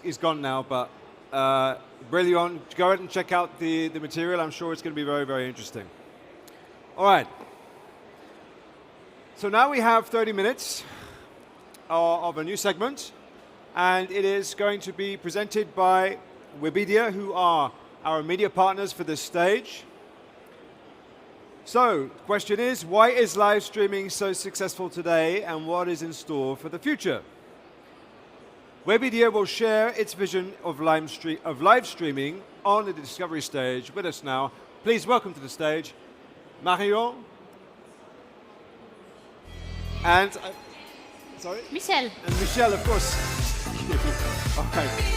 he's gone now, but brilliant. Go ahead and check out the material. I'm sure it's going to be very, very interesting. All right. So now we have 30 minutes of a new segment, and it is going to be presented by Webedia, who are our media partners for this stage. So, the question is, why is live streaming so successful today, and what is in store for the future? Webedia will share its vision of live streaming on the discovery stage with us now. Please welcome to the stage, Marion and sorry? Michele. And Michele, of course. All right.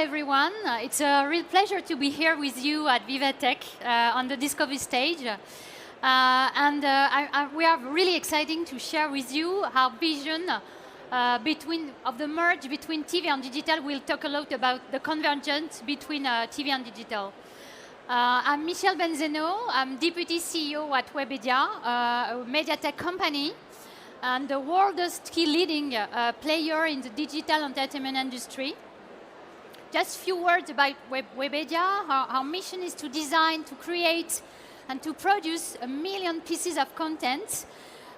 Everyone. It's a real pleasure to be here with you at Vivatech on the Discovery stage. We are really excited to share with you our vision of the merge between TV and digital. We'll talk a lot about the convergence between TV and digital. I'm Michele Benzeno. I'm Deputy CEO at Webedia, a media tech company, and the world's key leading player in the digital entertainment industry. Just a few words about Webedia. Our mission is to design, to create, and to produce 1 million pieces of content,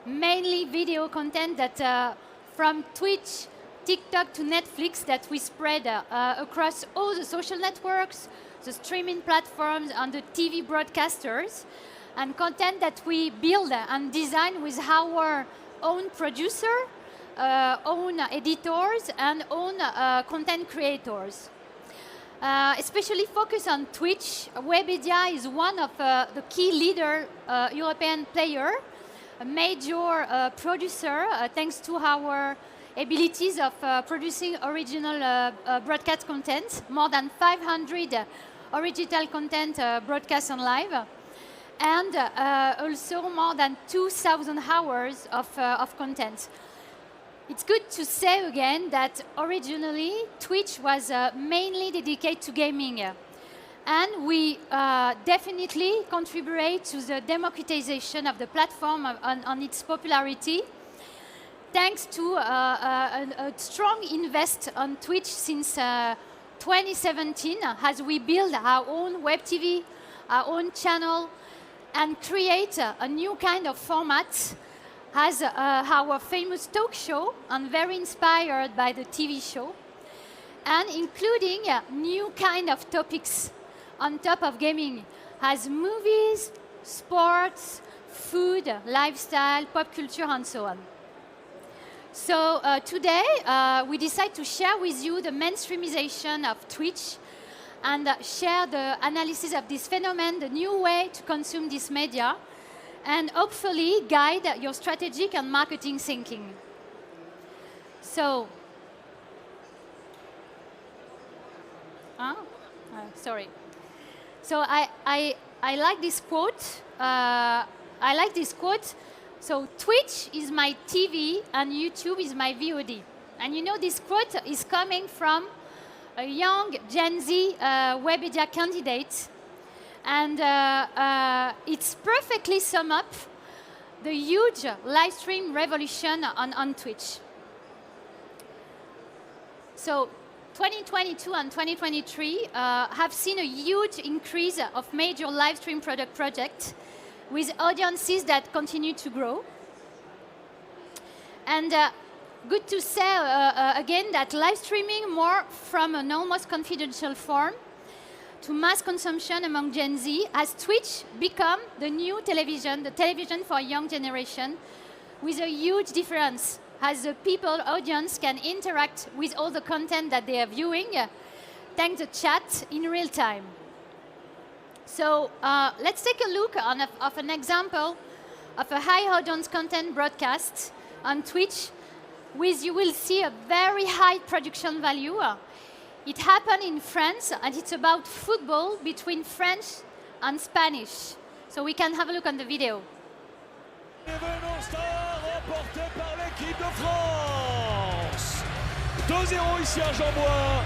mainly video content that from Twitch, TikTok to Netflix that we spread across all the social networks, the streaming platforms, and the TV broadcasters, and content that we build and design with our own producer, own editors, and own content creators. Especially focused on Twitch, Webedia is one of the key leader European player, a major producer, thanks to our abilities of producing original broadcast content, more than 500 original content broadcast on live, and also more than 2,000 hours of content. It's good to say again that originally Twitch was mainly dedicated to gaming, and we definitely contribute to the democratization of the platform on its popularity, thanks to a strong invest on Twitch since 2017, as we build our own web TV, our own channel, and create a new kind of format as our famous talk show, and very inspired by the TV show, and including new kind of topics on top of gaming, as movies, sports, food, lifestyle, pop culture, and so on. So today, we decide to share with you the mainstreamization of Twitch and share the analysis of this phenomenon, the new way to consume this media, and hopefully guide your strategic and marketing thinking. So, sorry. So I like this quote. So Twitch is my TV and YouTube is my VOD. And you know, this quote is coming from a young Gen Z Webedia candidate. And it's perfectly sum up the huge live stream revolution on Twitch. So 2022 and 2023 have seen a huge increase of major live stream projects with audiences that continue to grow. And good to say again that live streaming more from an almost confidential form to mass consumption among Gen Z has Twitch become the new television, the television for a young generation, with a huge difference as the people, audience can interact with all the content that they are viewing thanks to chat in real time. So let's take a look of an example of a high audience content broadcast on Twitch, with you will see a very high production value. It happened in France, and it's about football between French and Spanish. So we can have a look on the video. Remporté par l'équipe de France. 2-0 ici à Jean-Bois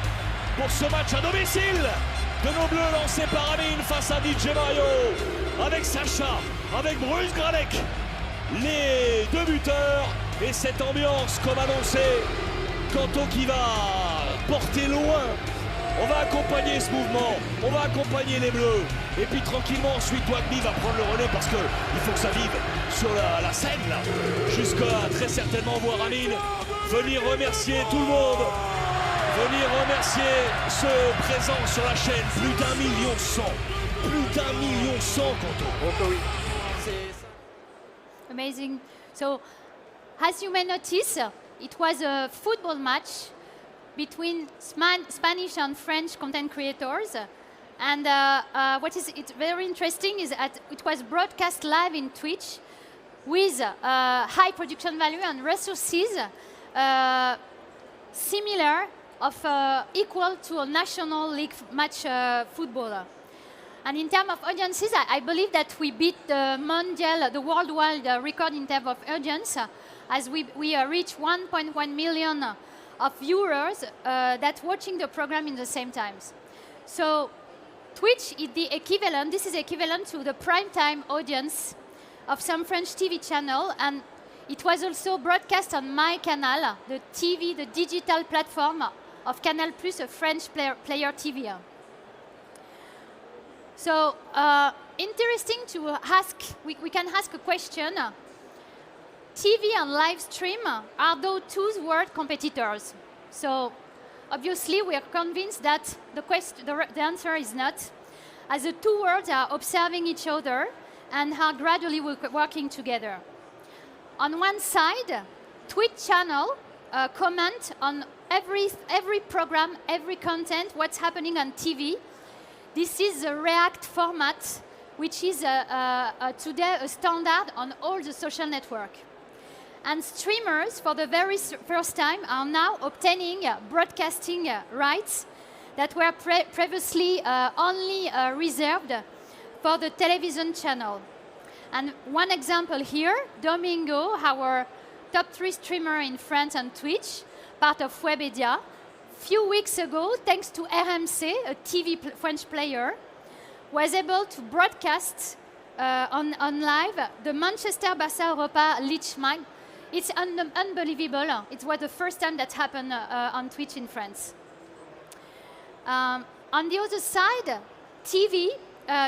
pour ce match à domicile de nos Bleus lancé par Amine face à DJ Mario, avec Sacha, avec Bruce Gradec, les deux buteurs, et cette ambiance comme annoncé, Kanto qui va porter loin. On va accompagner ce mouvement, on va accompagner les Bleus. Et puis tranquillement, ensuite, Wagmi va prendre le relais parce qu'il faut que ça vive sur la scène, là. Jusqu'à très certainement voir Amine venir remercier tout le monde. Venir remercier ceux présents sur la chaîne. Plus d'1,1 million. Plus d'1,1 million, Kanto. Amazing. So, as you may notice, it was a football match between Spanish and French content creators. And what is very interesting is that it was broadcast live in Twitch with high production value and resources similar of equal to a national league match footballer. And in terms of audiences, I believe that we beat the worldwide record in terms of audience, as we reached 1.1 million of viewers that watching the program in the same times. So Twitch is the equivalent, this is equivalent to the primetime audience of some French TV channel, and it was also broadcast on My Canal, the TV, the digital platform of Canal+, a French player TV. So interesting to ask, we can ask a question. TV and live stream are those two world competitors. So obviously we are convinced that the answer is not, as the two worlds are observing each other and are gradually working together. On one side, Twitch channel comment on every program, every content, what's happening on TV. This is the React format, which is today a standard on all the social networks. And streamers, for the very first time, are now obtaining broadcasting rights that were previously only reserved for the television channel. And one example here, Domingo, our top 3 streamer in France on Twitch, part of Webedia, few weeks ago, thanks to RMC, a TV French player, was able to broadcast on live the Manchester Barça Europa League match. It's unbelievable. It was the first time that happened on Twitch in France. On the other side, TV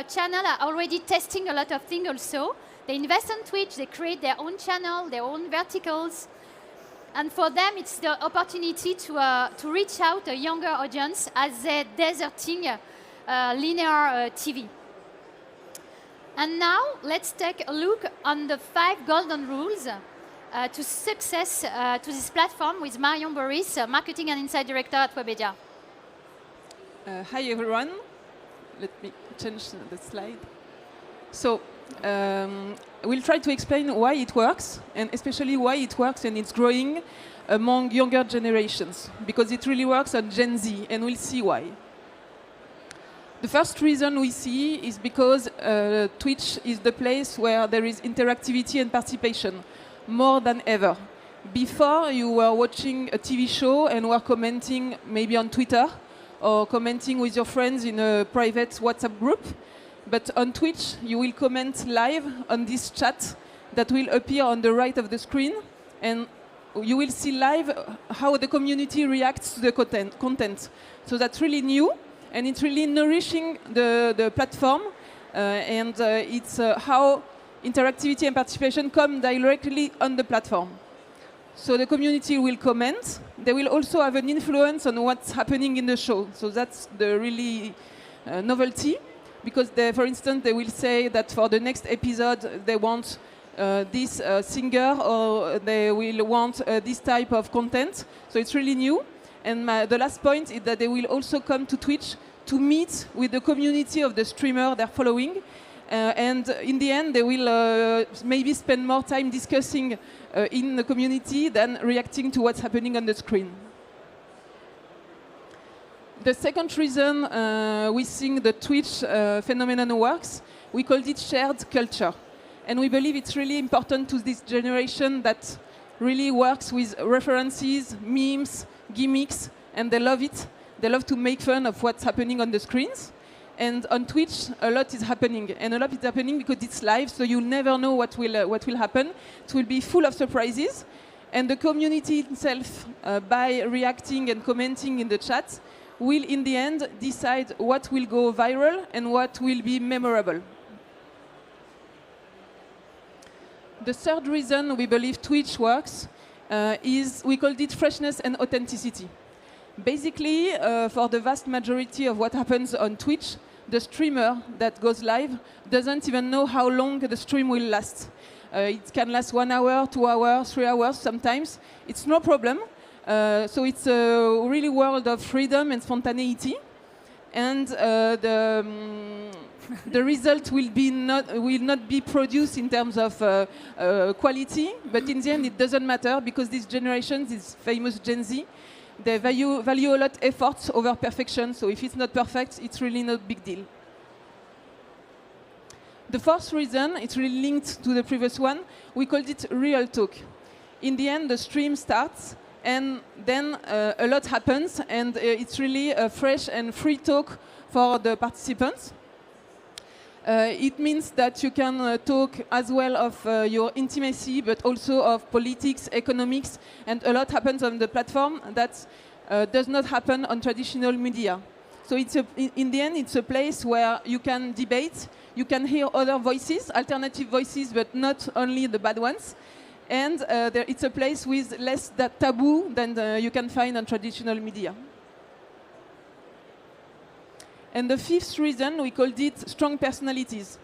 channel are already testing a lot of things also. They invest on Twitch, they create their own channel, their own verticals. And for them, it's the opportunity to reach out a younger audience as they're deserting linear TV. And now, let's take a look on the 5 golden rules to success to this platform with Marion Bories, Marketing and Insight Director at Webedia. Hi everyone. Let me change the slide. So we'll try to explain why it works, and especially why it works and it's growing among younger generations, because it really works on Gen Z, and we'll see why. The first reason we see is because Twitch is the place where there is interactivity and participation, more than ever. Before, you were watching a TV show and were commenting maybe on Twitter or commenting with your friends in a private WhatsApp group. But on Twitch, you will comment live on this chat that will appear on the right of the screen. And you will see live how the community reacts to the content. So that's really new, and it's really nourishing the platform, and it's how interactivity and participation come directly on the platform. So the community will comment. They will also have an influence on what's happening in the show. So that's the really novelty, because for instance, they will say that for the next episode, they want this singer, or they will want this type of content. So it's really new. And the last point is that they will also come to Twitch to meet with the community of the streamer they're following. And in the end, they will maybe spend more time discussing in the community than reacting to what's happening on the screen. The second reason we think the Twitch phenomenon works, we called it shared culture. And we believe it's really important to this generation that really works with references, memes, gimmicks, and they love it. They love to make fun of what's happening on the screens. And on Twitch, a lot is happening. And a lot is happening because it's live, so you'll never know what will happen. It will be full of surprises. And the community itself, by reacting and commenting in the chat, will in the end decide what will go viral and what will be memorable. The third reason we believe Twitch works is we called it freshness and authenticity. Basically, for the vast majority of what happens on Twitch, the streamer that goes live doesn't even know how long the stream will last. It can last 1 hour, 2 hours, 3 hours sometimes. It's no problem. So it's a really world of freedom and spontaneity. And the result will not be produced in terms of quality, but in the end it doesn't matter, because this generation, this famous Gen Z, they value a lot efforts over perfection. So if it's not perfect, it's really not a big deal. The fourth reason, it's really linked to the previous one, we called it real talk. In the end, the stream starts, and then a lot happens, and it's really a fresh and free talk for the participants. It means that you can talk as well of your intimacy, but also of politics, economics, and a lot happens on the platform that does not happen on traditional media. So in the end, it's a place where you can debate, you can hear other voices, alternative voices, but not only the bad ones. And it's a place with less taboo than you can find on traditional media. And the fifth reason, we called it strong personalities.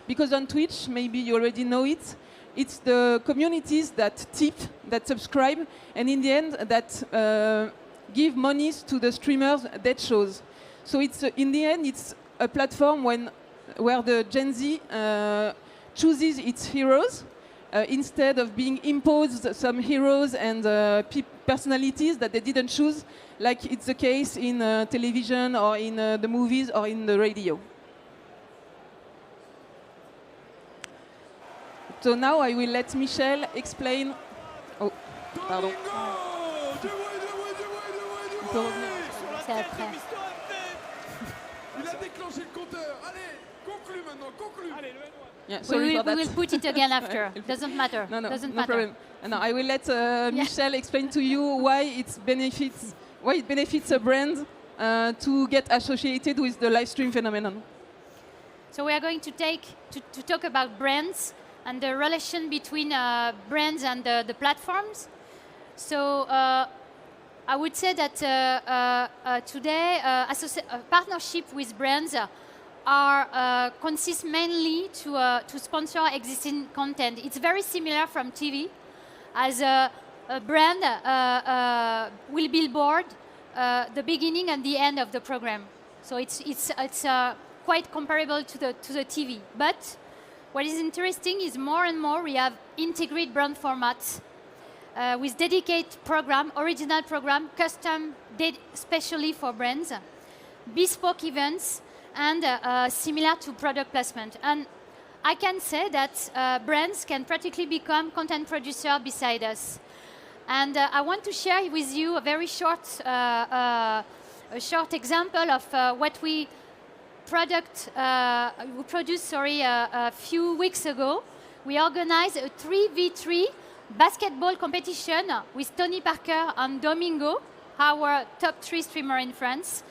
Because on Twitch, maybe you already know it, it's the communities that tip, that subscribe, and in the end, that give monies to the streamers that shows. So in the end, it's a platform where the Gen Z chooses its heroes, instead of being imposed some heroes and personalities that they didn't choose, like it's the case in television or in the movies or in the radio. So now I will let Michele explain. Oh, pardon. C'est après. Il a déclenché le compteur. Allez, conclue maintenant, conclue. Allez, yeah, sorry for that. We will put it again after. Doesn't matter. No Doesn't matter. problem. No, I will let Michele explain to you why it benefits a brand to get associated with the live stream phenomenon. So we are going to talk about brands and the relation between brands and the platforms. So I would say that today partnership with brands consist mainly to sponsor existing content. It's very similar from TV, as a brand will billboard the beginning and the end of the program. So it's quite comparable to the TV. But what is interesting is more and more we have integrated brand formats with dedicated program, original program, custom, especially for brands, bespoke events, and similar to product placement. And I can say that brands can practically become content producer beside us. And I want to share with you a very short example of what we produced a few weeks ago. We organized a 3v3 basketball competition with Tony Parker and Domingo, our top 3 streamer in France.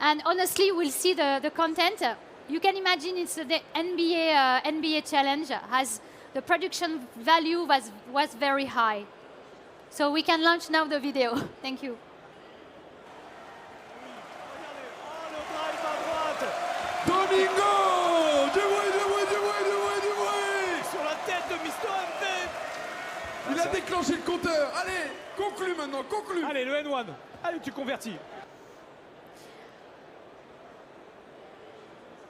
And honestly, we'll see the content. You can imagine it's the NBA challenge, as the production value was very high. So we can launch now the video. Thank you. Domingo! Du bruit! Sur la tête de Mr. MP. Il a déclenché le compteur. Allez, conclue maintenant, conclue. Allez, le N1. Allez, tu convertis.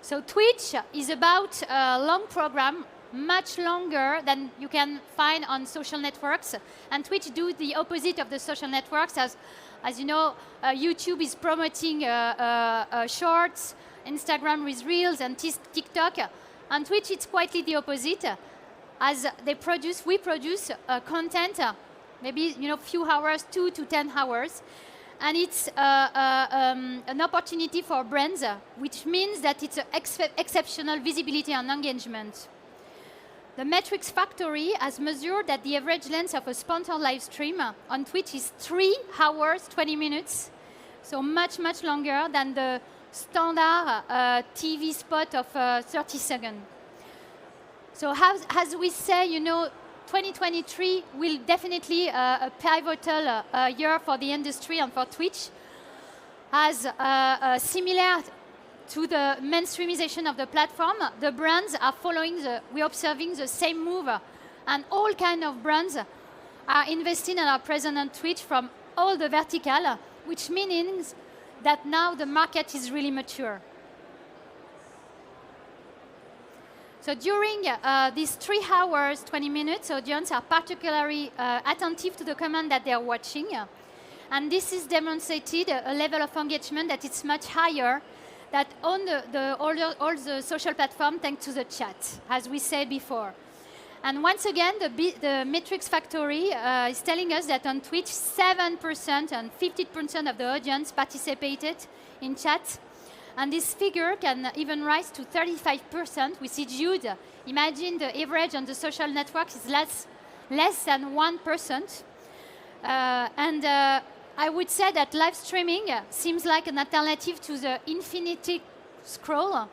So Twitch is about a long program, much longer than you can find on social networks. And Twitch do the opposite of the social networks. As you know, YouTube is promoting shorts, Instagram with Reels, and TikTok. On Twitch, it's quite the opposite. As we produce content, maybe few hours, 2 to 10 hours. And it's an opportunity for brands, which means that it's exceptional visibility and engagement. The Metrics Factory has measured that the average length of a sponsored live stream on Twitch is 3 hours, 20 minutes. So much, much longer than the standard TV spot of 30 seconds. So as we say, 2023 will definitely a pivotal year for the industry and for Twitch, as similar to the mainstreamization of the platform, the brands are we're observing the same move, and all kind of brands are investing and are present on Twitch from all the vertical, which means that now the market is really mature. So during these 3 hours, 20 minutes, audience are particularly attentive to the content that they are watching. And this is demonstrated a level of engagement that is much higher than on all the social platforms thanks to the chat, as we said before. And once again, the Metrics Factory is telling us that on Twitch, 7% and 50% of the audience participated in chat. And this figure can even rise to 35%, which is huge. Imagine the average on the social networks is less than 1%. I would say that live streaming seems like an alternative to the infinity scroll,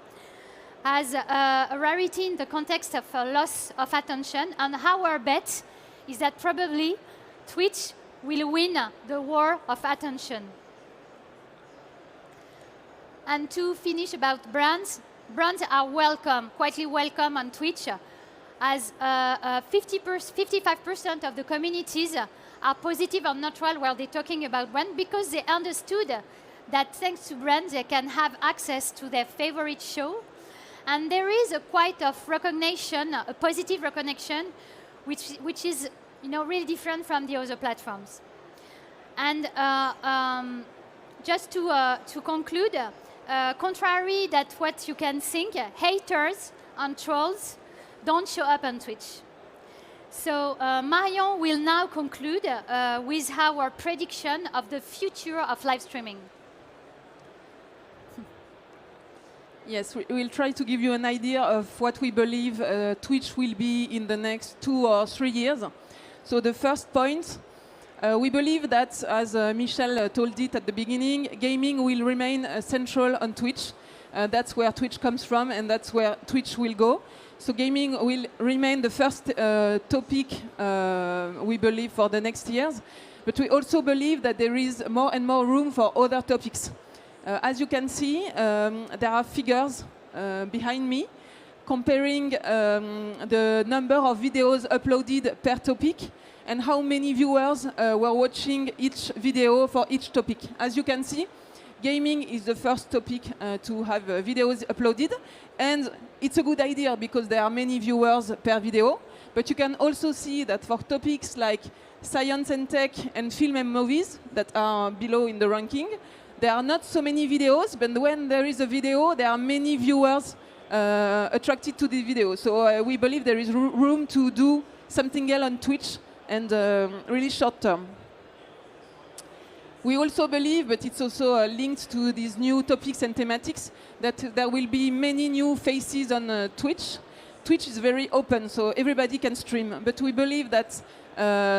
as a rarity in the context of a loss of attention. And our bet is that probably Twitch will win the war of attention. And to finish about brands are quietly welcome on Twitch, as 55% of the communities are positive or neutral while they're talking about brands, because they understood that thanks to brands they can have access to their favorite show. And there is a quite of recognition, a positive recognition, which is really different from the other platforms. And just to conclude, contrary that what you can think, haters and trolls don't show up on Twitch. So Marion will now conclude with our prediction of the future of live streaming. Yes, we'll try to give you an idea of what we believe Twitch will be in the next 2 or 3 years. So the first point, we believe that, as Michele told it at the beginning, gaming will remain central on Twitch. That's where Twitch comes from, and that's where Twitch will go. So gaming will remain the first topic, we believe, for the next years. But we also believe that there is more and more room for other topics. As you can see, there are figures behind me comparing the number of videos uploaded per topic and how many viewers were watching each video for each topic. As you can see, gaming is the first topic to have videos uploaded, and it's a good idea because there are many viewers per video. But you can also see that for topics like science and tech and film and movies that are below in the ranking, there are not so many videos, but when there is a video, there are many viewers attracted to the video. So we believe there is room to do something else on Twitch, and really short term. We also believe, but it's also linked to these new topics and thematics, that there will be many new faces on Twitch. Twitch is very open, so everybody can stream. But we believe that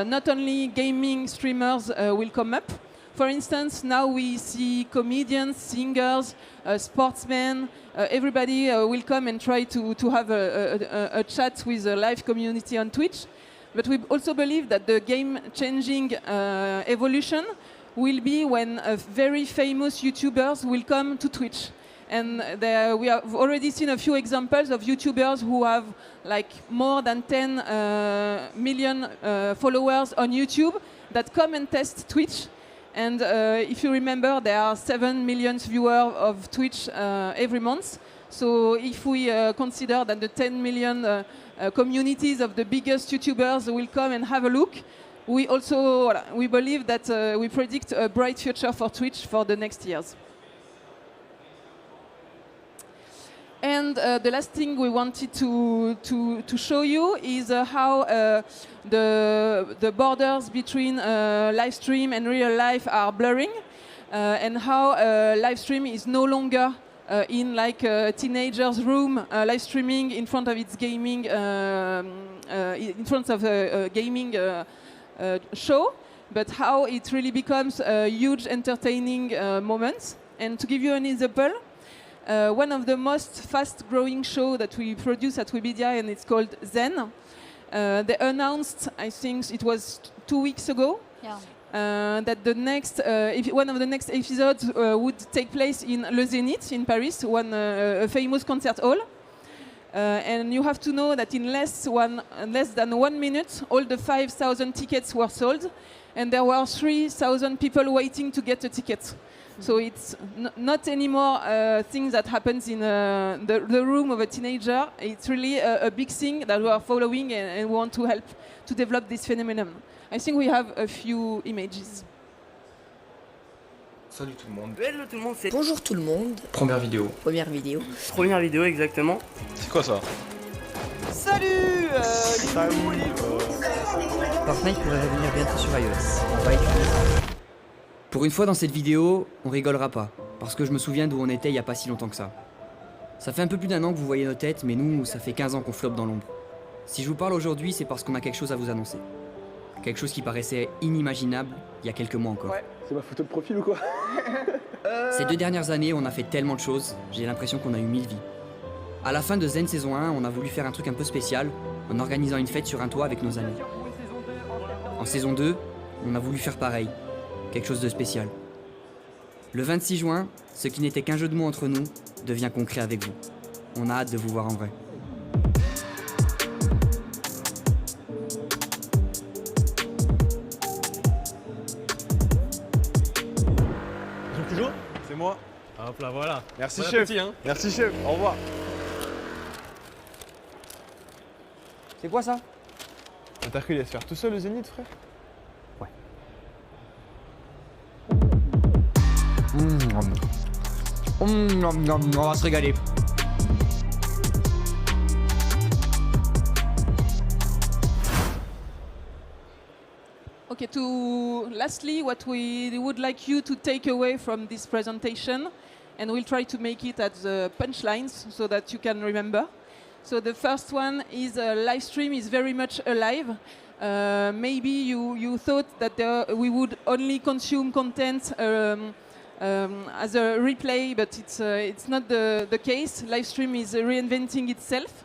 not only gaming streamers will come up. For instance, now we see comedians, singers, sportsmen. Everybody will come and try to have a chat with a live community on Twitch. But we also believe that the game-changing evolution will be when very famous YouTubers will come to Twitch. And we have already seen a few examples of YouTubers who have like more than 10 million followers on YouTube that come and test Twitch. And if you remember, there are 7 million viewers of Twitch every month. So if we consider that the 10 million communities of the biggest YouTubers will come and have a look, we believe that we predict a bright future for Twitch for the next years. And the last thing we wanted to show you is how the borders between live stream and real life are blurring, and how live stream is no longer in like a teenager's room live streaming in front of its gaming, in front of a gaming show, but how it really becomes a huge entertaining moment. And to give you an example, one of the most fast-growing shows that we produce at Webedia, and it's called Zen. They announced, I think it was 2 weeks ago, that the next, one of the next episodes would take place in Le Zénith in Paris, a famous concert hall. And you have to know that in less than 1 minute, all the 5,000 tickets were sold, and there were 3,000 people waiting to get a ticket. So it's not anymore things that happens in the room of a teenager. It's really a big thing that we are following and want to help to develop this phenomenon. I think we have a few images. Salut tout le monde. Hello tout le monde, c'est... Bonjour tout le monde. Première vidéo. Première vidéo. Première vidéo, exactement. C'est quoi ça? Salut Fortnite pourrait revenir bientôt sur iOS. On va étudier ça. Pour une fois dans cette vidéo, on rigolera pas, parce que je me souviens d'où on était il y a pas si longtemps que ça. Ça fait un peu plus d'1 an que vous voyez nos têtes, mais nous, ça fait 15 ans qu'on floppe dans l'ombre. Si je vous parle aujourd'hui, c'est parce qu'on a quelque chose à vous annoncer. Quelque chose qui paraissait inimaginable il y a quelques mois encore. Ouais, c'est ma photo de profil ou quoi? Ces 2 dernières années, on a fait tellement de choses, j'ai l'impression qu'on a eu 1000 vies. À la fin de Zen saison 1, on a voulu faire un truc un peu spécial, en organisant une fête sur un toit avec nos amis. En saison 2, on a voulu faire pareil. Quelque chose de spécial. Le 26 juin, ce qui n'était qu'un jeu de mots entre nous devient concret avec vous. On a hâte de vous voir en vrai. Toujours? C'est moi. Hop là, voilà. Merci Bon chef. appétit, hein. Merci chef. Au revoir. C'est quoi ça? T'as cru qu'il allait se faire tout seul le Zénith, frère? On va se régaler. Okay, lastly, what we would like you to take away from this presentation, and we'll try to make it as punchlines so that you can remember. So the first one is live stream is very much alive. Maybe you thought that we would only consume content as a replay, but it's not the case. Live stream is reinventing itself.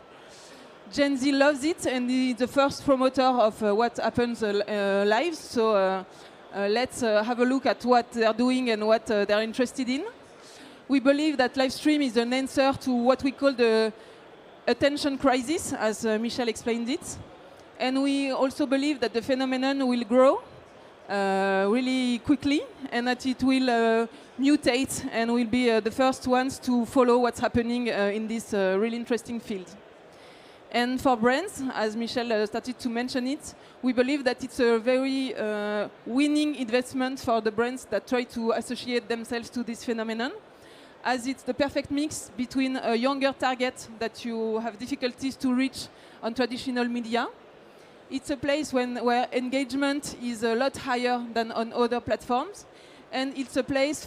Gen Z loves it, and is the first promoter of what happens live. So let's have a look at what they're doing and what they're interested in. We believe that live stream is an answer to what we call the attention crisis, as Michele explained it. And we also believe that the phenomenon will grow really quickly, and that it will mutate, and we'll be the first ones to follow what's happening in this really interesting field. And for brands, as Michele started to mention it, we believe that it's a very winning investment for the brands that try to associate themselves to this phenomenon, as it's the perfect mix between a younger target that you have difficulties to reach on traditional media. It's a place where engagement is a lot higher than on other platforms, and it's a place,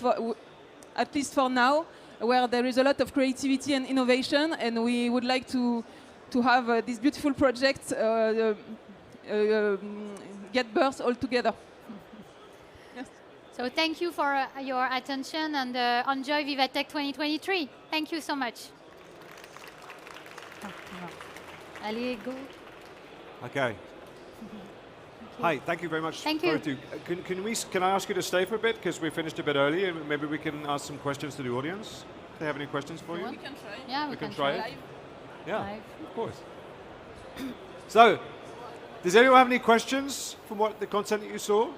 at least for now, where there is a lot of creativity and innovation, and we would like to to have this beautiful project get birth all together. Yes. So thank you for your attention and enjoy Vivatech 2023. Thank you so much. Allez, go. Okay. Hi, thank you very much. Thank you. both of you. Can I ask you to stay for a bit because we finished a bit early and maybe we can ask some questions to the audience? Do they have any questions for you? We can try. Yeah, we can try it. it. Yeah, Live. of course. So, does anyone have any questions from what the content that you saw?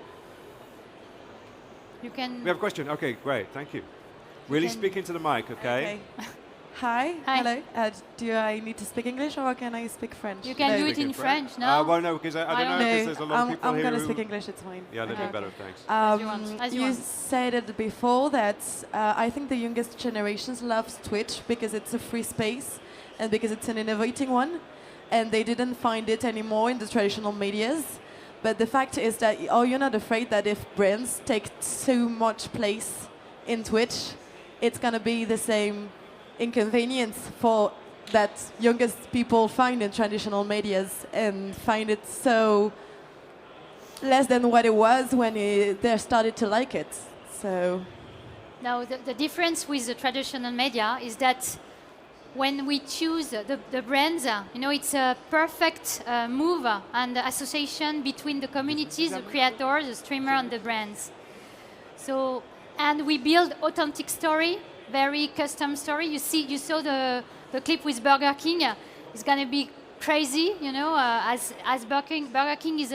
You can. We have a question. Okay, great. Thank you. Really can- speak into the mic, okay? Hi. Hi. Hello. Do I need to speak English or can I speak French? You can No. do it in French, no? Well, no, because I don't know No, because there's a lot of people I'm here gonna who... speak English. It's fine. Yeah, a little bit Okay. better, thanks. As you want, as you You want. said it before that I think the youngest generations loves Twitch because it's a free space and because it's an innovating one, and they didn't find it anymore in the traditional medias. But the fact is that, you're not afraid that if brands take so much place in Twitch, it's gonna be the same inconvenience for that youngest people find in traditional medias and find it so less than what it was when they started to like it. So Now, the difference with the traditional media is that when we choose the brands, it's a perfect move and association between the communities, the creators, the streamer, and the brands. So, and we build authentic story, very custom story. You saw the clip with Burger King. It's gonna be crazy, as Burger King is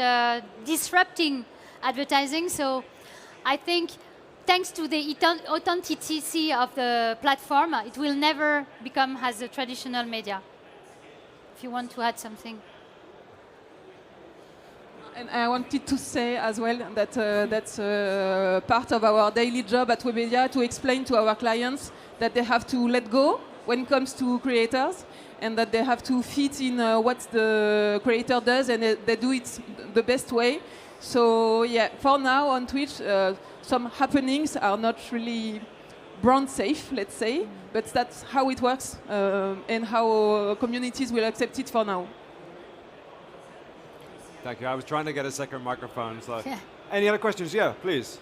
disrupting advertising. So, I think, thanks to the authenticity of the platform, it will never become as a traditional media. If you want to add something. And I wanted to say as well that that's part of our daily job at Webedia to explain to our clients that they have to let go when it comes to creators and that they have to fit in what the creator does and they do it the best way. So yeah, for now on Twitch, some happenings are not really brand safe, let's say, but that's how it works and how communities will accept it for now. Thank you. I was trying to get a second microphone. So, Yeah. any other questions? Yeah, please.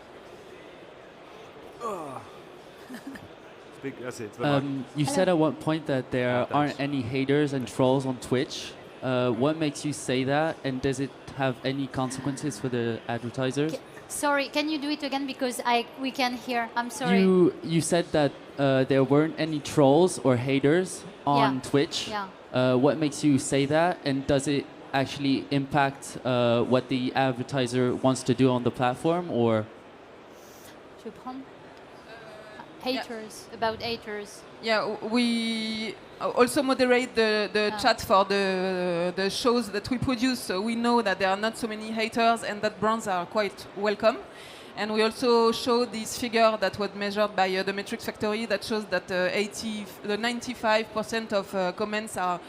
Speak. That's it. to the mic. You said at one point that there thanks. aren't any haters and trolls on Twitch. What makes you say that, and does it have any consequences for the advertisers? Sorry, can you do it again because we can hear? I'm sorry. You said that there weren't any trolls or haters on Yeah. Twitch. Yeah. What makes you say that, and does it actually impact what the advertiser wants to do on the platform, or? Je prends? Haters, about haters. Yeah, we also moderate the chat for the shows that we produce, so we know that there are not so many haters and that brands are quite welcome. And we also show this figure that was measured by the Metrics Factory that shows that 95% of comments are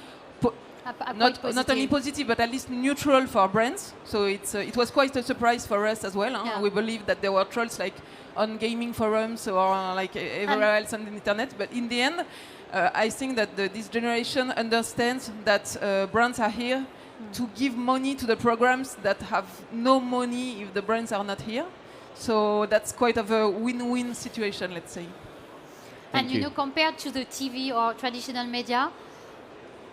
not only positive but at least neutral for brands. So it was quite a surprise for us as well. Yeah. We believe that there were trolls like on gaming forums or like everywhere else on the internet. But in the end, I think that this generation understands that brands are here to give money to the programs that have no money if the brands are not here. So that's quite of a win-win situation, let's say. And compared to the TV or traditional media,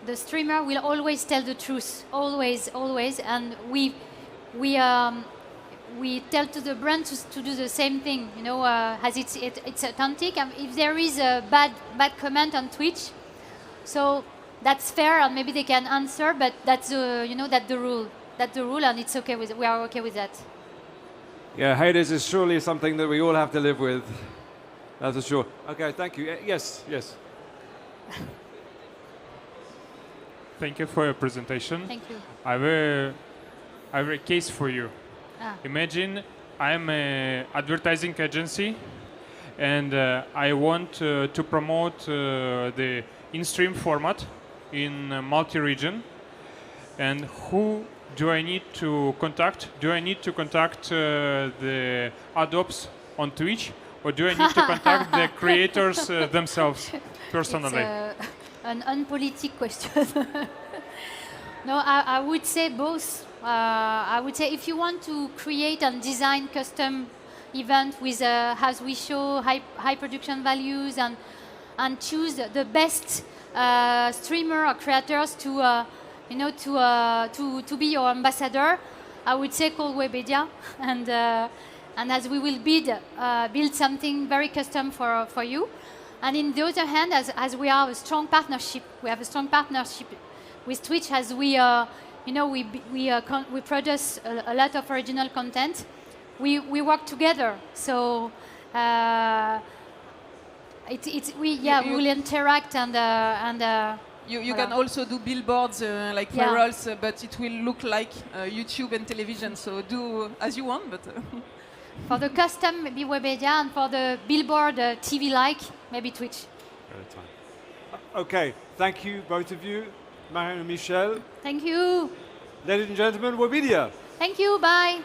the streamer will always tell the truth, always, always, and we tell to the brand to do the same thing, as it's authentic. And if there is a bad comment on Twitch, so that's fair, and maybe they can answer, but that's that's the rule, and it's okay we are okay with that. Yeah, haters is surely something that we all have to live with. That's for sure. Okay, thank you. Yes. Thank you for your presentation. Thank you. I have a case for you. Imagine I'm an advertising agency and I want to promote the in-stream format in multi-region. And who do I need to contact? Do I need to contact the ad ops on Twitch, or do I need to contact the creators themselves personally? It's an unpolitic question. No, I would say both. I would say if you want to create and design custom event with, as we show, high production values and choose the best streamer or creators to be your ambassador, I would say call Webedia, and as we will build something very custom for you. And in the other hand, as we have a strong partnership, with Twitch, as we produce a lot of original content. We work together, so we will interact and. You can also do billboards like virals, but it will look like YouTube and television. So do as you want, but. For the custom, maybe Webedia, and for the billboard TV-like, maybe Twitch. Okay, thank you both of you, Marion and Michele. Thank you. Ladies and gentlemen, Webedia. Thank you. Bye.